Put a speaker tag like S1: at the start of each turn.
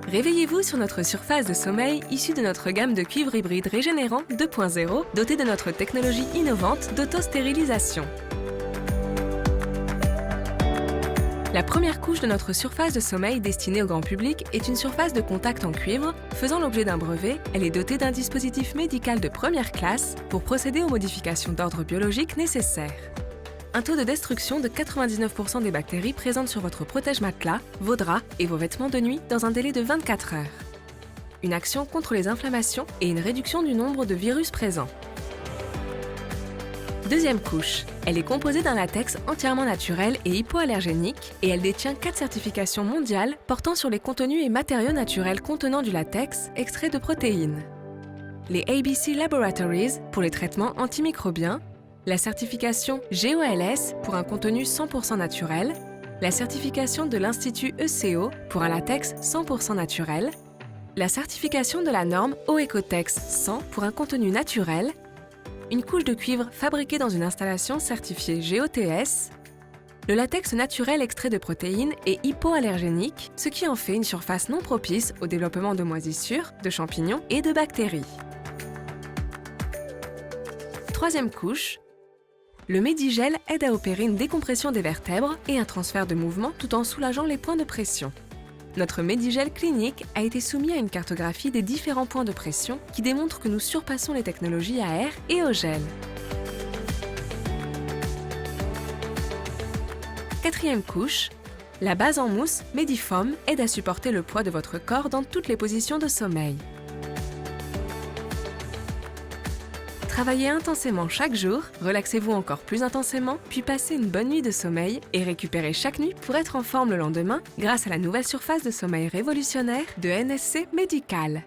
S1: Réveillez-vous sur notre surface de sommeil issue de notre gamme de cuivre hybride régénérant 2.0 dotée de notre technologie innovante d'auto-stérilisation. La première couche de notre surface de sommeil destinée au grand public est une surface de contact en cuivre. Faisant l'objet d'un brevet, elle est dotée d'un dispositif médical de première classe pour procéder aux modifications d'ordre biologique nécessaires. Un taux de destruction de 99% des bactéries présentes sur votre protège-matelas, vos draps et vos vêtements de nuit dans un délai de 24 heures. Une action contre les inflammations et une réduction du nombre de virus présents. Deuxième couche. Elle est composée d'un latex entièrement naturel et hypoallergénique et elle détient 4 certifications mondiales portant sur les contenus et matériaux naturels contenant du latex extrait de protéines. Les ABC Laboratories pour les traitements antimicrobiens, la certification GOLS pour un contenu 100% naturel, la certification de l'Institut ECO pour un latex 100% naturel, la certification de la norme OECOTEX 100 pour un contenu naturel, une couche de cuivre fabriquée dans une installation certifiée GOTS, le latex naturel extrait de protéines est hypoallergénique, ce qui en fait une surface non propice au développement de moisissures, de champignons et de bactéries. Troisième couche. Le Medigel aide à opérer une décompression des vertèbres et un transfert de mouvement tout en soulageant les points de pression. Notre Medigel clinique a été soumis à une cartographie des différents points de pression qui démontre que nous surpassons les technologies à air et au gel. Quatrième couche. La base en mousse Medifoam aide à supporter le poids de votre corps dans toutes les positions de sommeil. Travaillez intensément chaque jour, relaxez-vous encore plus intensément, puis passez une bonne nuit de sommeil et récupérez chaque nuit pour être en forme le lendemain grâce à la nouvelle surface de sommeil révolutionnaire de NSC Medical.